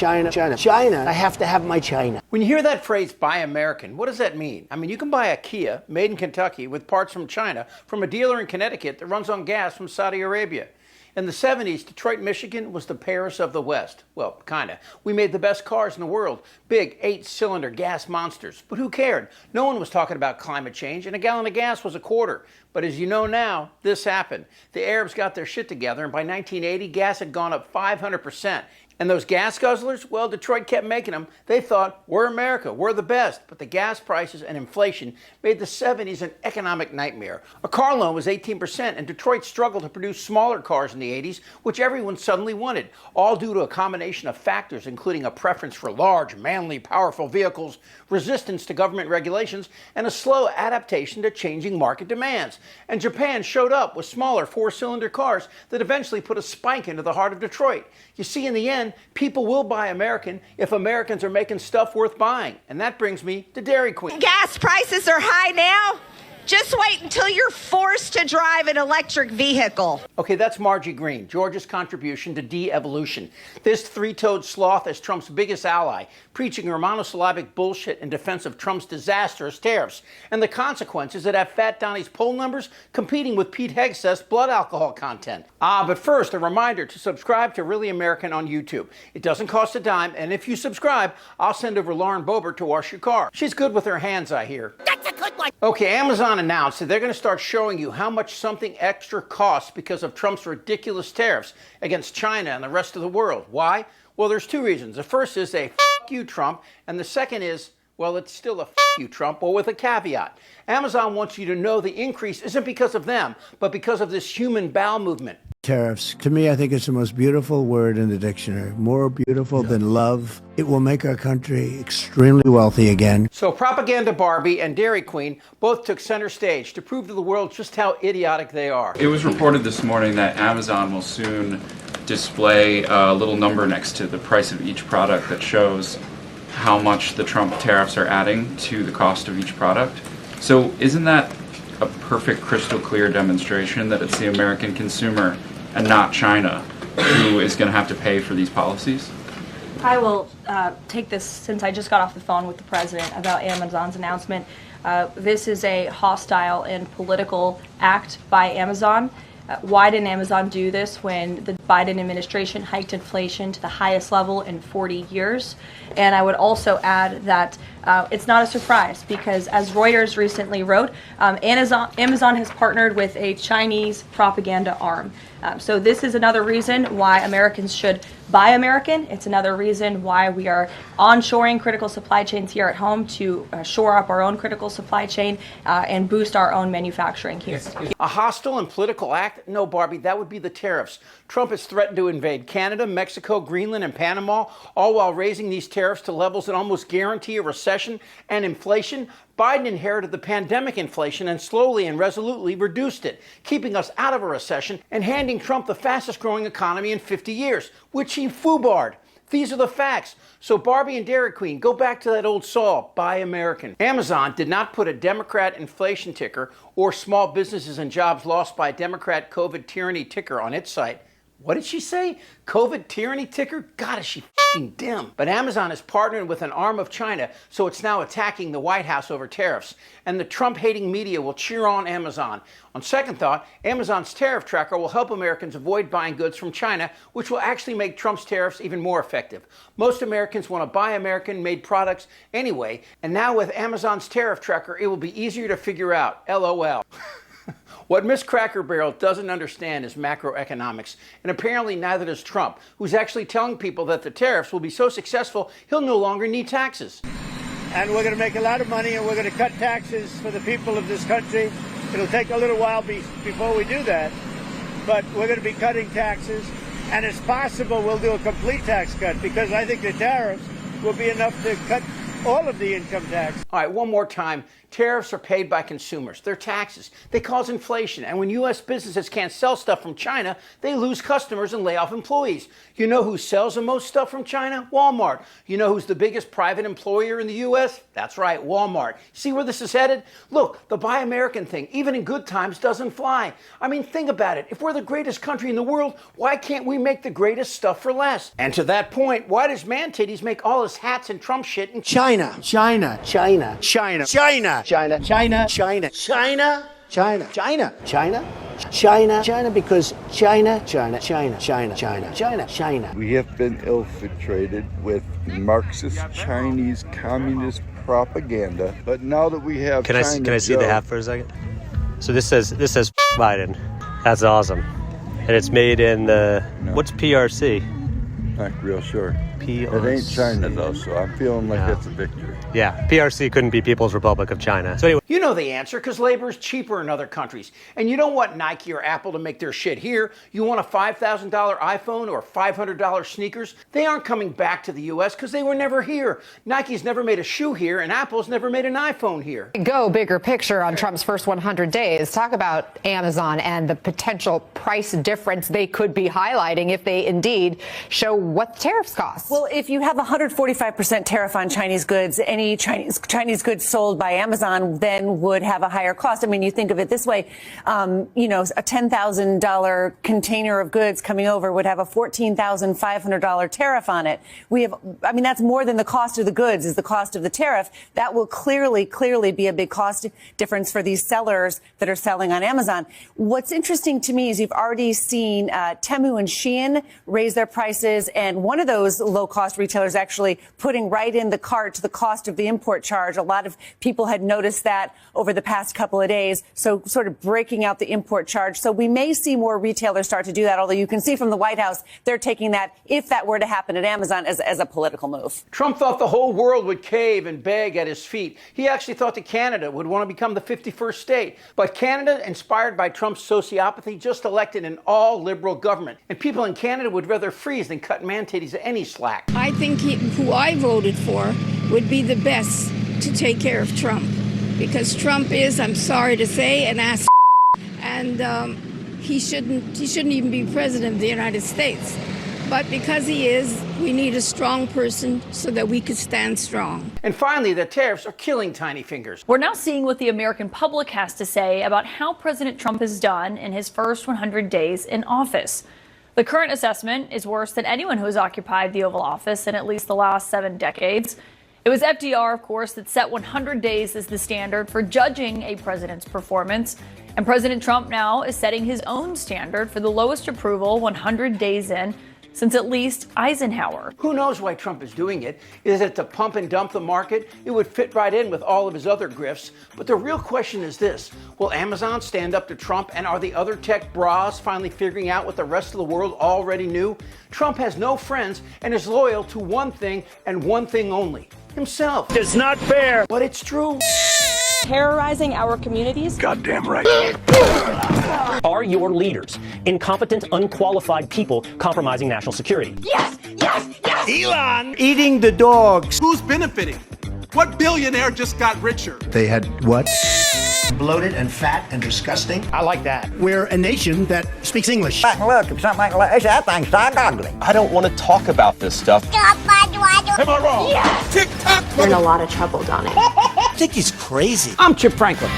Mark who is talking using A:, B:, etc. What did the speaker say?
A: China. I have to have my China.
B: When you hear that phrase, buy American, what does that mean? I mean, you can buy a Kia made in Kentucky with parts from China from a dealer in Connecticut that runs on gas from Saudi Arabia. In the 70s, Detroit, Michigan was the Paris of the West. Well, kinda. We made the best cars in the world. Big 8-cylinder gas monsters. But who cared? No one was talking about climate change, and a gallon of gas was a quarter. But as you know now, this happened. The Arabs got their shit together, and by 1980, gas had gone up 500%. And those gas guzzlers, well, Detroit kept making them. They thought, we're America, we're the best. But the gas prices and inflation made the 70s an economic nightmare. A car loan was 18%, and Detroit struggled to produce smaller cars in the 80s, which everyone suddenly wanted, all due to a combination of factors, including a preference for large, manly, powerful vehicles, resistance to government regulations, and a slow adaptation to changing market demands. And Japan showed up with smaller 4-cylinder cars that eventually put a spike into the heart of Detroit. You see, in the end, people will buy American if Americans are making stuff worth buying. And that brings me to Dairy Queen.
C: Gas prices are high now. Just wait until you're forced to drive an electric vehicle.
B: Okay, that's Margie Green, Georgia's contribution to de-evolution. This three-toed sloth is Trump's biggest ally, preaching her monosyllabic bullshit in defense of Trump's disastrous tariffs and the consequences that have Fat Donnie's poll numbers competing with Pete Hegseth's blood alcohol content. But first, a reminder to subscribe to Really American on YouTube. It doesn't cost a dime, and if you subscribe, I'll send over Lauren Boebert to wash your car. She's good with her hands, I hear.
C: That's a good one.
B: Okay, Amazon announced that they're going to start showing you how much something extra costs because of Trump's ridiculous tariffs against China and the rest of the world. Why? Well, there's two reasons. The first is a f*** you, Trump, and the second is, well, it's still a f*** you, Trump, but with a caveat. Amazon wants you to know the increase isn't because of them, but because of this human bowel movement.
A: Tariffs. To me, I think it's the most beautiful word in the dictionary. More beautiful than love. It will make our country extremely wealthy again.
B: So Propaganda Barbie and Dairy Queen both took center stage to prove to the world just how idiotic they are.
D: It was reported this morning that Amazon will soon display a little number next to the price of each product that shows how much the Trump tariffs are adding to the cost of each product. So isn't that a perfect crystal clear demonstration that it's the American consumer and not China who is going to have to pay for these policies?
E: I will take this since I just got off the phone with the president about Amazon's announcement. This is a hostile and political act by Amazon. Why didn't Amazon do this when the Biden administration hiked inflation to the highest level in 40 years? And I would also add that it's not a surprise because, as Reuters recently wrote, Amazon has partnered with a Chinese propaganda arm. So this is another reason why Americans should buy American. It's another reason why we are onshoring critical supply chains here at home to shore up our own critical supply chain and boost our own manufacturing here.
B: A hostile and political act? No, Barbie, that would be the tariffs. Trump has threatened to invade Canada, Mexico, Greenland, and Panama, all while raising these tariffs to levels that almost guarantee a recession and inflation. Biden inherited the pandemic inflation and slowly and resolutely reduced it, keeping us out of a recession and handing Trump the fastest growing economy in 50 years, which he foobarred. These are the facts. So Barbie and Dairy Queen, go back to that old saw, buy American. Amazon did not put a Democrat inflation ticker or small businesses and jobs lost by Democrat COVID tyranny ticker on its site. What did she say? COVID tyranny ticker? God, is she f***ing dim. But Amazon is partnering with an arm of China, so it's now attacking the White House over tariffs. And the Trump-hating media will cheer on Amazon. On second thought, Amazon's tariff tracker will help Americans avoid buying goods from China, which will actually make Trump's tariffs even more effective. Most Americans want to buy American-made products anyway, and now with Amazon's tariff tracker, it will be easier to figure out. LOL. What Miss Cracker Barrel doesn't understand is macroeconomics, and apparently neither does Trump, who's actually telling people that the tariffs will be so successful he'll no longer need taxes.
F: And we're going to make a lot of money, and we're going to cut taxes for the people of this country. It'll take a little while before we do that, but we're going to be cutting taxes, and it's possible we'll do a complete tax cut, because I think the tariffs will be enough to cut all of the income tax.
B: All right, one more time. Tariffs are paid by consumers. They're taxes. They cause inflation. And when U.S. businesses can't sell stuff from China, they lose customers and lay off employees. You know who sells the most stuff from China? Walmart. You know who's the biggest private employer in the U.S.? That's right, Walmart. See where this is headed? Look, the Buy American thing, even in good times, doesn't fly. I mean, think about it. If we're the greatest country in the world, why can't we make the greatest stuff for less? And to that point, why does Man-Titties make all his hats and Trump shit in
A: China. China. China.
F: China.
A: China.
F: China.
A: China. China. China. China. China. China. China. China because China. China. China. China. China. China. China.
G: We have been infiltrated with Marxist Chinese communist propaganda, but now that we have
H: Can I see the hat for a second? So this says Biden. That's awesome. And it's made in the what's PRC?
G: Not real sure.
H: PRC.
G: It ain't China though, so I'm feeling like that's a victory.
H: Yeah, PRC couldn't be People's Republic of China. So anyway.
B: You know the answer, because labor is cheaper in other countries. And you don't want Nike or Apple to make their shit here. You want a $5,000 iPhone or $500 sneakers? They aren't coming back to the U.S. because they were never here. Nike's never made a shoe here, and Apple's never made an iPhone here.
I: Go bigger picture on Trump's first 100 days. Talk about Amazon and the potential price difference they could be highlighting if they indeed show what the tariffs cost.
J: Well, if you have a 145% tariff on Chinese goods, any Chinese goods sold by Amazon then would have a higher cost. I mean, you think of it this way, a $10,000 container of goods coming over would have a $14,500 tariff on it. That's more than the cost of the goods is the cost of the tariff. That will clearly be a big cost difference for these sellers that are selling on Amazon. What's interesting to me is you've already seen Temu and Shein raise their prices, and one of those low-cost retailers actually putting right in the cart the cost of the import charge. A lot of people had noticed that over the past couple of days, so sort of breaking out the import charge. So we may see more retailers start to do that, although you can see from the White House, they're taking that, if that were to happen at Amazon, as a political move.
B: Trump thought the whole world would cave and beg at his feet. He actually thought that Canada would want to become the 51st state. But Canada, inspired by Trump's sociopathy, just elected an all-liberal government. And people in Canada would rather freeze than cut Man-Titties any slack.
K: I think who I voted for would be the best to take care of Trump, because Trump is, I'm sorry to say, an ass, and he shouldn't even be president of the United States. But because he is, we need a strong person so that we could stand strong.
B: And finally, the tariffs are killing tiny fingers.
E: We're now seeing what the American public has to say about how President Trump has done in his first 100 days in office. The current assessment is worse than anyone who has occupied the Oval Office in at least the last 7 decades. It was FDR, of course, that set 100 days as the standard for judging a president's performance. And President Trump now is setting his own standard for the lowest approval 100 days in since at least Eisenhower.
B: Who knows why Trump is doing it? Is it to pump and dump the market? It would fit right in with all of his other grifts. But the real question is this: will Amazon stand up to Trump, and are the other tech bras finally figuring out what the rest of the world already knew? Trump has no friends and is loyal to one thing and one thing only: himself.
F: It's not fair.
B: But it's true.
E: Terrorizing our communities?
F: Goddamn right.
L: Are your leaders incompetent, unqualified people compromising national security?
K: Yes, yes, yes!
F: Elon eating the dogs.
M: Who's benefiting? What billionaire just got richer?
A: They had what? Bloated and fat and disgusting.
F: I like that.
A: We're a nation that speaks English.
F: Look, if something like that thing's dark ugly.
L: I don't want to talk about this stuff.
F: Am I wrong?
K: Yes!
M: Tick-tock!
I: We're in a lot of trouble, Donnie.
A: I think he's crazy.
B: I'm Chip Franklin.